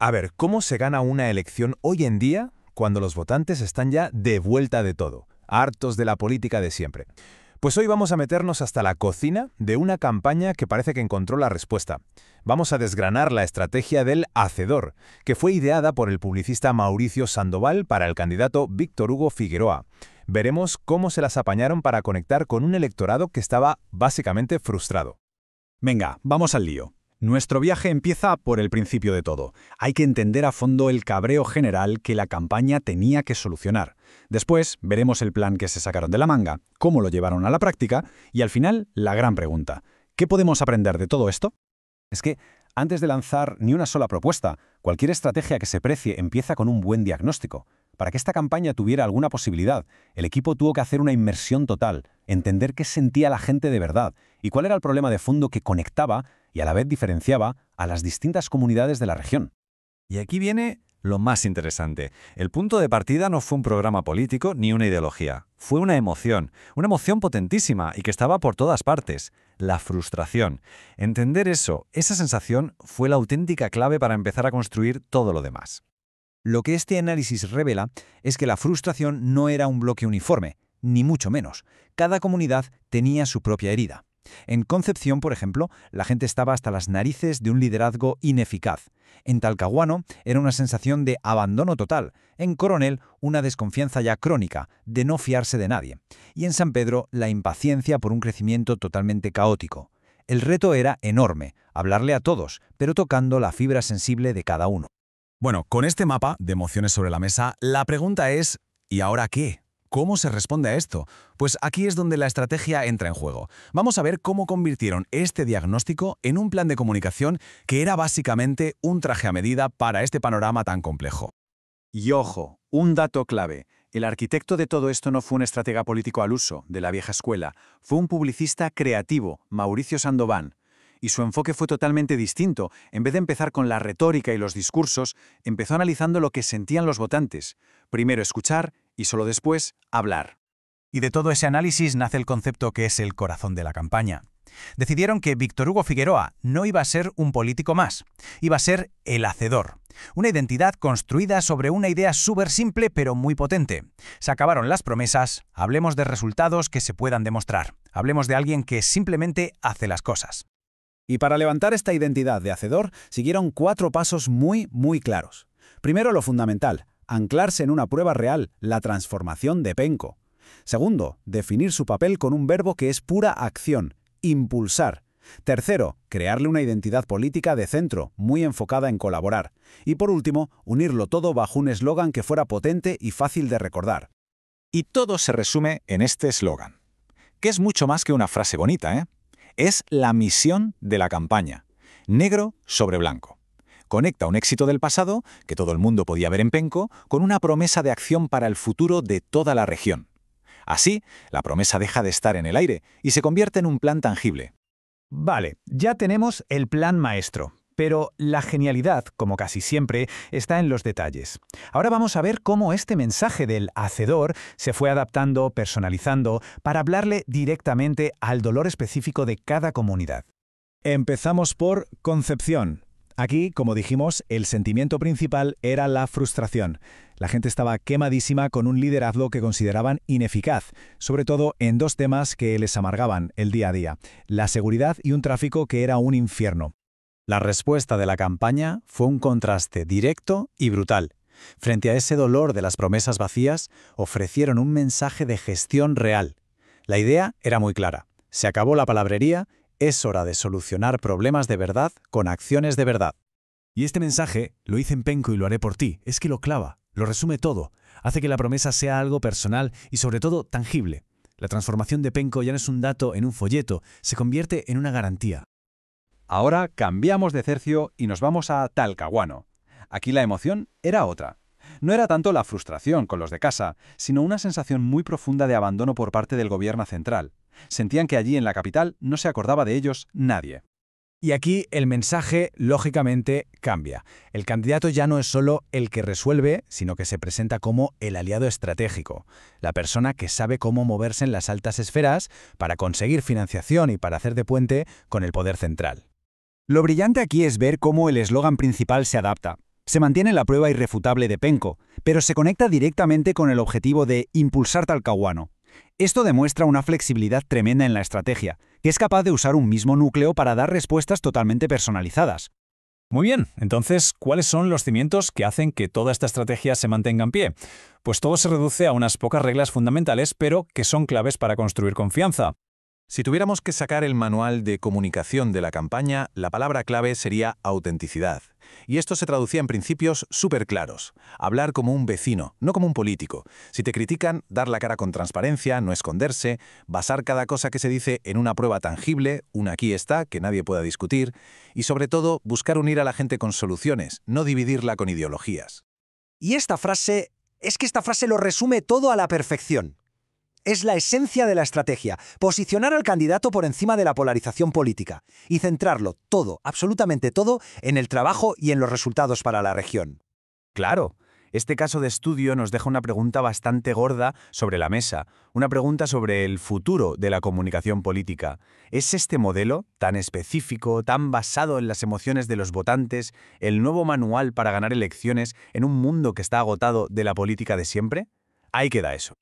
A ver, ¿cómo se gana una elección hoy en día cuando los votantes están ya de vuelta de todo, hartos de la política de siempre? Pues hoy vamos a meternos hasta la cocina de una campaña que parece que encontró la respuesta. Vamos a desgranar la estrategia del hacedor, que fue ideada por el publicista Mauricio Sandoval para el candidato Víctor Hugo Figueroa. Veremos cómo se las apañaron para conectar con un electorado que estaba básicamente frustrado. Venga, vamos al lío. Nuestro viaje empieza por el principio de todo. Hay que entender a fondo el cabreo general que la campaña tenía que solucionar. Después veremos el plan que se sacaron de la manga, cómo lo llevaron a la práctica y al final la gran pregunta. ¿Qué podemos aprender de todo esto? Es que, antes de lanzar ni una sola propuesta, cualquier estrategia que se precie empieza con un buen diagnóstico. Para que esta campaña tuviera alguna posibilidad, el equipo tuvo que hacer una inmersión total, entender qué sentía la gente de verdad y cuál era el problema de fondo que conectaba y a la vez diferenciaba a las distintas comunidades de la región. Y aquí viene lo más interesante. El punto de partida no fue un programa político ni una ideología. Fue una emoción potentísima y que estaba por todas partes. La frustración. Entender eso, esa sensación, fue la auténtica clave para empezar a construir todo lo demás. Lo que este análisis revela es que la frustración no era un bloque uniforme, ni mucho menos. Cada comunidad tenía su propia herida. En Concepción, por ejemplo, la gente estaba hasta las narices de un liderazgo ineficaz. En Talcahuano era una sensación de abandono total. En Coronel, una desconfianza ya crónica, de no fiarse de nadie. Y en San Pedro, la impaciencia por un crecimiento totalmente caótico. El reto era enorme, hablarle a todos, pero tocando la fibra sensible de cada uno. Bueno, con este mapa de emociones sobre la mesa, la pregunta es ¿y ahora qué? ¿Cómo se responde a esto? Pues aquí es donde la estrategia entra en juego. Vamos a ver cómo convirtieron este diagnóstico en un plan de comunicación que era básicamente un traje a medida para este panorama tan complejo. Y ojo, un dato clave. El arquitecto de todo esto no fue un estratega político al uso, de la vieja escuela. Fue un publicista creativo, Mauricio Sandoval. Y su enfoque fue totalmente distinto. En vez de empezar con la retórica y los discursos, empezó analizando lo que sentían los votantes. Primero escuchar y solo después hablar. Y de todo ese análisis nace el concepto que es el corazón de la campaña. Decidieron que Víctor Hugo Figueroa no iba a ser un político más, iba a ser el hacedor. Una identidad construida sobre una idea súper simple pero muy potente. Se acabaron las promesas, hablemos de resultados que se puedan demostrar. Hablemos de alguien que simplemente hace las cosas. Y para levantar esta identidad de hacedor, siguieron 4 pasos muy claros. Primero, lo fundamental, anclarse en una prueba real, la transformación de Penco. Segundo, definir su papel con un verbo que es pura acción, impulsar. Tercero, crearle una identidad política de centro, muy enfocada en colaborar. Y por último, unirlo todo bajo un eslogan que fuera potente y fácil de recordar. Y todo se resume en este eslogan, que es mucho más que una frase bonita, ¿eh? Es la misión de la campaña. Negro sobre blanco. Conecta un éxito del pasado, que todo el mundo podía ver en Penco, con una promesa de acción para el futuro de toda la región. Así, la promesa deja de estar en el aire y se convierte en un plan tangible. Vale, ya tenemos el plan maestro. Pero la genialidad, como casi siempre, está en los detalles. Ahora vamos a ver cómo este mensaje del hacedor se fue adaptando, personalizando, para hablarle directamente al dolor específico de cada comunidad. Empezamos por Concepción. Aquí, como dijimos, el sentimiento principal era la frustración. La gente estaba quemadísima con un liderazgo que consideraban ineficaz, sobre todo en 2 temas que les amargaban el día a día: la seguridad y un tráfico que era un infierno. La respuesta de la campaña fue un contraste directo y brutal. Frente a ese dolor de las promesas vacías, ofrecieron un mensaje de gestión real. La idea era muy clara. Se acabó la palabrería, es hora de solucionar problemas de verdad con acciones de verdad. Y este mensaje, lo hice en Penco y lo haré por ti, es que lo clava, lo resume todo, hace que la promesa sea algo personal y sobre todo tangible. La transformación de Penco ya no es un dato en un folleto, se convierte en una garantía. Ahora cambiamos de tercio y nos vamos a Talcahuano. Aquí la emoción era otra. No era tanto la frustración con los de casa, sino una sensación muy profunda de abandono por parte del gobierno central. Sentían que allí en la capital no se acordaba de ellos nadie. Y aquí el mensaje, lógicamente, cambia. El candidato ya no es solo el que resuelve, sino que se presenta como el aliado estratégico, la persona que sabe cómo moverse en las altas esferas para conseguir financiación y para hacer de puente con el poder central. Lo brillante aquí es ver cómo el eslogan principal se adapta. Se mantiene la prueba irrefutable de Penco, pero se conecta directamente con el objetivo de impulsar Talcahuano. Esto demuestra una flexibilidad tremenda en la estrategia, que es capaz de usar un mismo núcleo para dar respuestas totalmente personalizadas. Muy bien, entonces, ¿cuáles son los cimientos que hacen que toda esta estrategia se mantenga en pie? Pues todo se reduce a unas pocas reglas fundamentales, pero que son claves para construir confianza. Si tuviéramos que sacar el manual de comunicación de la campaña, la palabra clave sería autenticidad. Y esto se traducía en principios súper claros. Hablar como un vecino, no como un político. Si te critican, dar la cara con transparencia, no esconderse, basar cada cosa que se dice en una prueba tangible, una aquí está, que nadie pueda discutir, y sobre todo, buscar unir a la gente con soluciones, no dividirla con ideologías. Y esta frase lo resume todo a la perfección. Es la esencia de la estrategia, posicionar al candidato por encima de la polarización política y centrarlo todo, absolutamente todo, en el trabajo y en los resultados para la región. Claro, este caso de estudio nos deja una pregunta bastante gorda sobre la mesa, una pregunta sobre el futuro de la comunicación política. ¿Es este modelo, tan específico, tan basado en las emociones de los votantes, el nuevo manual para ganar elecciones en un mundo que está agotado de la política de siempre? Ahí queda eso.